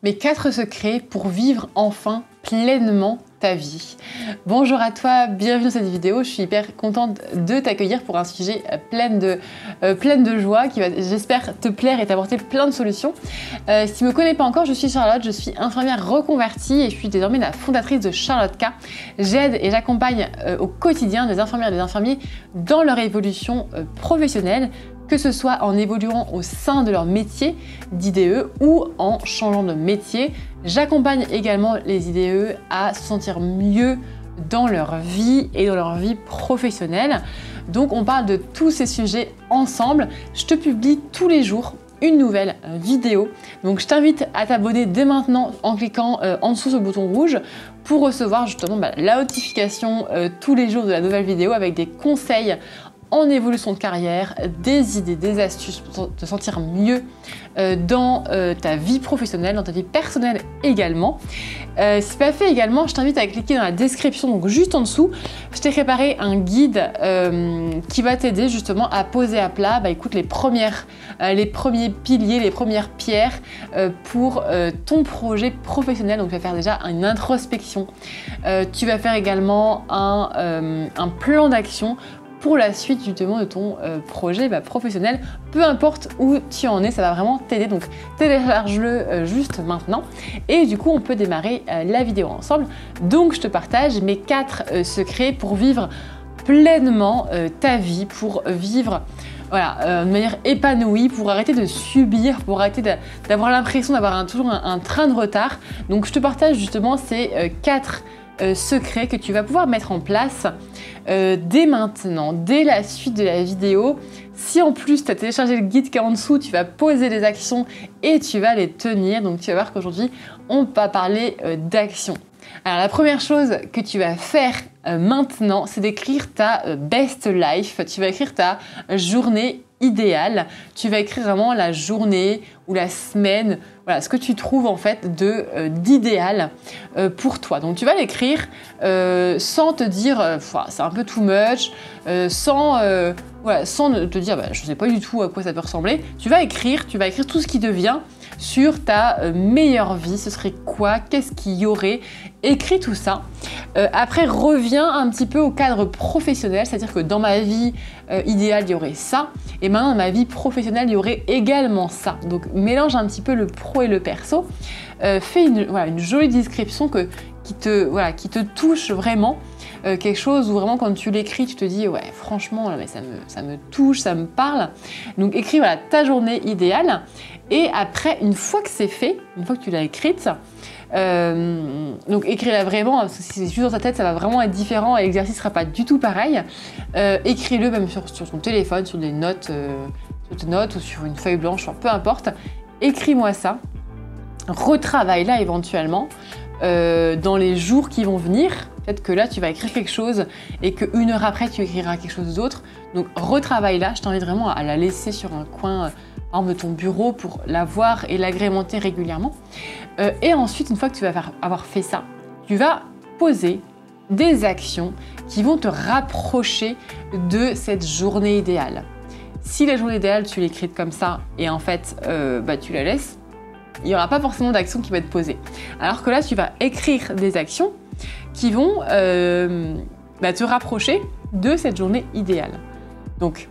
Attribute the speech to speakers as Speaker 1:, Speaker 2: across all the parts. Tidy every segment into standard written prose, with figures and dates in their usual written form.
Speaker 1: Mes 4 secrets pour vivre enfin pleinement ta vie. Bonjour à toi, bienvenue dans cette vidéo. Je suis hyper contente de t'accueillir pour un sujet plein de joie qui va, j'espère, te plaire et t'apporter plein de solutions. Si tu ne me connais pas encore, je suis Charlotte, je suis infirmière reconvertie et je suis désormais la fondatrice de Charlotte K. J'aide et j'accompagne au quotidien des infirmières et des infirmiers dans leur évolution professionnelle, que ce soit en évoluant au sein de leur métier d'IDE ou en changeant de métier. J'accompagne également les IDE à se sentir mieux dans leur vie et dans leur vie professionnelle. Donc on parle de tous ces sujets ensemble. Je te publie tous les jours une nouvelle vidéo. Donc je t'invite à t'abonner dès maintenant en cliquant en dessous sur le bouton rouge pour recevoir justement la notification tous les jours de la nouvelle vidéo avec des conseils en évolution de carrière, des idées, des astuces pour te sentir mieux dans ta vie professionnelle, dans ta vie personnelle également. Si ce n'est pas fait également, je t'invite à cliquer dans la description, donc juste en dessous. Je t'ai préparé un guide qui va t'aider justement à poser à plat écoute, les premiers piliers, les premières pierres pour ton projet professionnel. Donc tu vas faire déjà une introspection. Tu vas faire également un plan d'action pour la suite justement de ton projet professionnel, peu importe où tu en es, ça va vraiment t'aider. Donc télécharge-le juste maintenant et du coup on peut démarrer la vidéo ensemble. Donc je te partage mes 4 secrets pour vivre pleinement ta vie, pour vivre de manière épanouie, pour arrêter de subir, pour arrêter d'avoir l'impression d'avoir toujours un train de retard. Donc je te partage justement ces 4 secrets que tu vas pouvoir mettre en place dès maintenant, dès la suite de la vidéo. Si en plus tu as téléchargé le guide qui est en dessous, tu vas poser des actions et tu vas les tenir. Donc tu vas voir qu'aujourd'hui on va parler d'action. Alors la première chose que tu vas faire maintenant, c'est d'écrire ta best life. Tu vas écrire ta journée idéale. Tu vas écrire vraiment la journée ou la semaine, voilà, ce que tu trouves en fait d'idéal pour toi. Donc tu vas l'écrire sans te dire c'est un peu too much, sans te dire je ne sais pas du tout à quoi ça peut ressembler. Tu vas écrire tout ce qui devient sur ta meilleure vie. Ce serait quoi? Qu'est-ce qu'il y aurait? Écris tout ça. Après, reviens un petit peu au cadre professionnel, c'est-à-dire que dans ma vie idéale, il y aurait ça. Et maintenant, dans ma vie professionnelle, il y aurait également ça. Donc, mélange un petit peu le pro et le perso. Fais une jolie description qui te touche vraiment. Quelque chose où vraiment quand tu l'écris, tu te dis ouais franchement mais ça me touche, ça me parle. Donc écris ta journée idéale et après une fois que c'est fait, une fois que tu l'as écrite, donc écris-la vraiment parce que si c'est juste dans ta tête ça va vraiment être différent et l'exercice ne sera pas du tout pareil. Écris-le même sur ton téléphone, sur des notes, ou sur une feuille blanche, peu importe. Écris-moi ça, retravaille-la éventuellement dans les jours qui vont venir. Peut-être que là, tu vas écrire quelque chose et qu'une heure après, tu écriras quelque chose d'autre. Donc, retravaille-la. Je t'invite vraiment à la laisser sur un coin de ton bureau pour la voir et l'agrémenter régulièrement. Et ensuite, une fois que tu vas avoir fait ça, tu vas poser des actions qui vont te rapprocher de cette journée idéale. Si la journée idéale, tu l'écris comme ça et en fait, tu la laisses, il n'y aura pas forcément d'action qui va être posée. Alors que là, tu vas écrire des actions qui vont te rapprocher de cette journée idéale. Donc,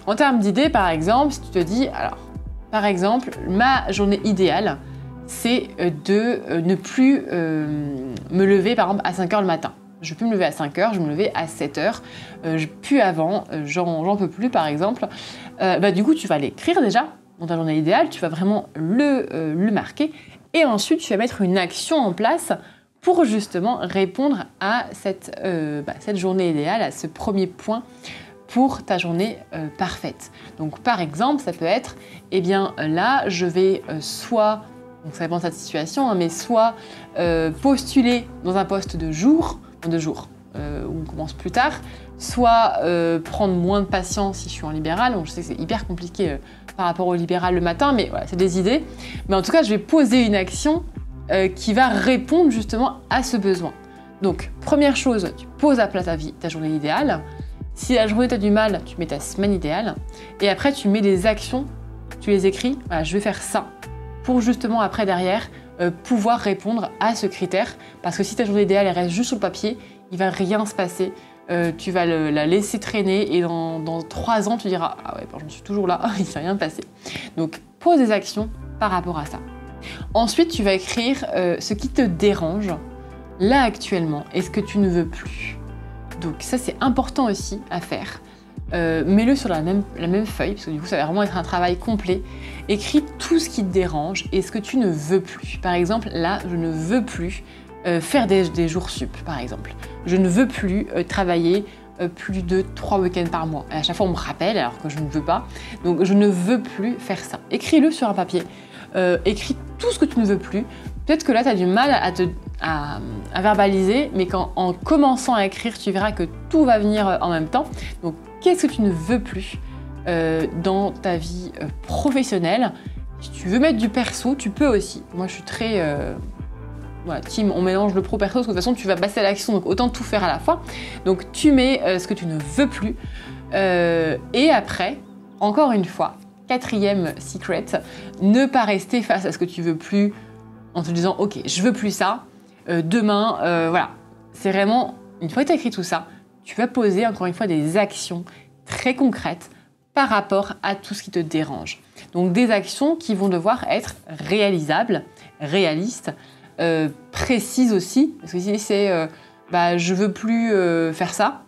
Speaker 1: en termes d'idées, par exemple, si tu te dis, par exemple, ma journée idéale, c'est de ne plus me lever, par exemple, à 5 h le matin. Je ne vais plus me lever à 5 h, je vais me lever à 7 h, plus avant, j'en peux plus, par exemple. Du coup, tu vas l'écrire déjà dans ta journée idéale, tu vas vraiment le marquer, et ensuite, tu vas mettre une action en place pour justement répondre à cette journée idéale, à ce premier point pour ta journée parfaite. Donc par exemple, ça peut être, là, je vais soit, donc ça dépend de ta situation, mais soit postuler dans un poste de jour, où on commence plus tard, soit prendre moins de patients si je suis en libéral. Donc je sais que c'est hyper compliqué par rapport au libéral le matin, mais voilà, c'est des idées. Mais en tout cas, je vais poser une action qui va répondre justement à ce besoin. Donc, première chose, tu poses à plat ta journée idéale. Si la journée tu as du mal, tu mets ta semaine idéale. Et après, tu mets des actions, tu les écris. Voilà, je vais faire ça pour justement après derrière pouvoir répondre à ce critère. Parce que si ta journée idéale elle reste juste sur le papier, il va rien se passer. Tu vas la laisser traîner et dans 3 ans, tu diras « Ah ouais, je suis toujours là, il ne s'est rien passé. » Donc, pose des actions par rapport à ça. Ensuite, tu vas écrire ce qui te dérange là actuellement et ce que tu ne veux plus. Donc ça, c'est important aussi à faire. Mets-le sur la même feuille, parce que du coup, ça va vraiment être un travail complet. Écris tout ce qui te dérange et ce que tu ne veux plus. Par exemple, là, je ne veux plus faire des jours sup, par exemple. Je ne veux plus travailler plus de 3 week-ends par mois. Et à chaque fois, on me rappelle, alors que je ne veux pas. Donc, je ne veux plus faire ça. Écris-le sur un papier. Écris tout ce que tu ne veux plus. Peut-être que là, tu as du mal à verbaliser, mais en commençant à écrire, tu verras que tout va venir en même temps. Donc, qu'est-ce que tu ne veux plus dans ta vie professionnelle? Si tu veux mettre du perso, tu peux aussi. Moi, je suis très... voilà, team, on mélange le pro-perso, parce que de toute façon, tu vas passer à l'action, donc autant tout faire à la fois. Donc, tu mets ce que tu ne veux plus. Et après, encore une fois, 4e secret, ne pas rester face à ce que tu veux plus en te disant « Ok, je veux plus ça, demain, voilà. » C'est vraiment, une fois que tu as écrit tout ça, tu vas poser encore une fois des actions très concrètes par rapport à tout ce qui te dérange. Donc des actions qui vont devoir être réalisables, réalistes, précises aussi. Parce que si c'est je veux plus faire ça,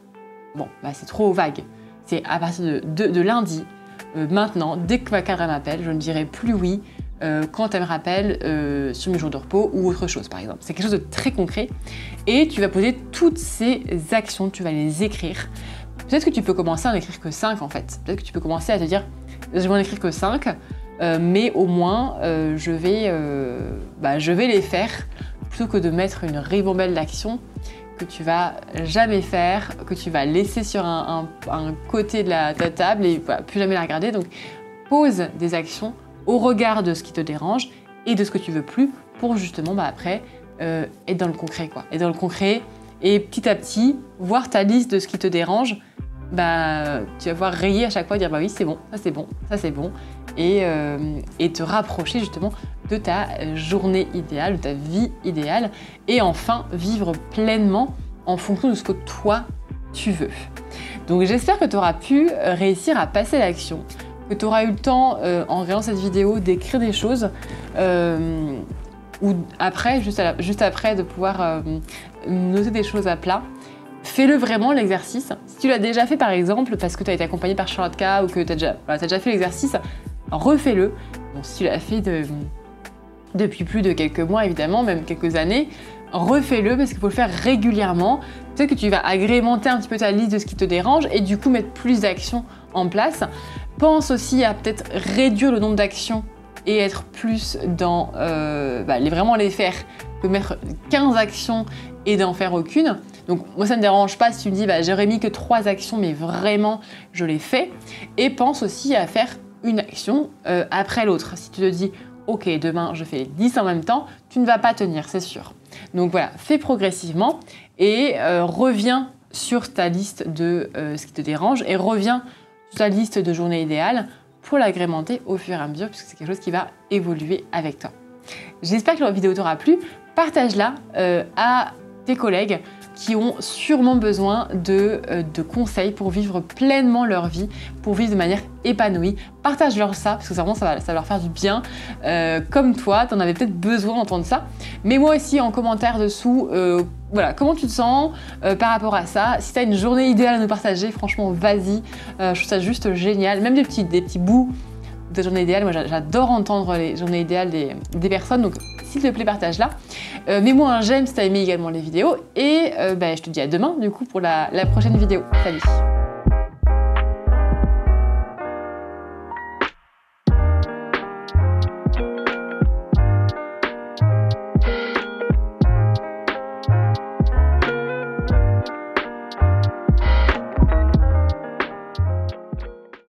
Speaker 1: bon, c'est trop vague. C'est à partir de lundi, maintenant, dès que ma cadre m'appelle, je ne dirai plus oui quand elle me rappelle sur mes jours de repos ou autre chose par exemple. C'est quelque chose de très concret et tu vas poser toutes ces actions, tu vas les écrire. Peut-être que tu peux commencer à en écrire que 5 en fait. Peut-être que tu peux commencer à te dire je vais en écrire que 5 mais au moins je vais les faire plutôt que de mettre une ribambelle d'actions que tu vas jamais faire, que tu vas laisser sur un côté de ta table et voilà, plus jamais la regarder. Donc pose des actions au regard de ce qui te dérange et de ce que tu veux plus pour justement après être dans le concret quoi. Et dans le concret et petit à petit voir ta liste de ce qui te dérange, tu vas voir rayer à chaque fois et dire oui c'est bon, ça c'est bon, ça c'est bon et te rapprocher justement de ta journée idéale, de ta vie idéale et enfin vivre pleinement en fonction de ce que toi tu veux. Donc j'espère que tu auras pu réussir à passer à l'action, que tu auras eu le temps en regardant cette vidéo d'écrire des choses ou après, juste après de pouvoir noter des choses à plat. Fais-le vraiment l'exercice. Si tu l'as déjà fait par exemple parce que tu as été accompagné par Charlotte K ou que tu as déjà fait l'exercice, refais-le. Bon, si tu l'as fait depuis plus de quelques mois évidemment, même quelques années, refais-le parce qu'il faut le faire régulièrement. Peut-être que tu vas agrémenter un petit peu ta liste de ce qui te dérange et du coup mettre plus d'actions en place. Pense aussi à peut-être réduire le nombre d'actions et être plus dans vraiment les faire que mettre 15 actions et d'en faire aucune. Donc moi ça ne me dérange pas si tu me dis j'aurais mis que 3 actions mais vraiment je les fais. Et pense aussi à faire une action après l'autre. Si tu te dis ok demain je fais les 10 en même temps, tu ne vas pas tenir c'est sûr. Donc voilà, fais progressivement et reviens sur ta liste de ce qui te dérange et reviens sur ta liste de journée idéale pour l'agrémenter au fur et à mesure puisque c'est quelque chose qui va évoluer avec toi. J'espère que la vidéo t'aura plu. Partage-la à tes collègues qui ont sûrement besoin de conseils pour vivre pleinement leur vie, pour vivre de manière épanouie. Partage-leur ça, parce que vraiment ça va leur faire du bien. Comme toi, tu en avais peut-être besoin d'entendre ça. Mais moi aussi, en commentaire dessous, voilà, comment tu te sens par rapport à ça. Si tu as une journée idéale à nous partager, franchement, vas-y. Je trouve ça juste génial. Même des petits bouts de journée idéale. Moi, j'adore entendre les journées idéales des personnes. Donc, s'il te plaît, partage-la. Mets-moi un j'aime si tu as aimé également les vidéos. Et je te dis à demain, du coup, pour la prochaine vidéo. Salut!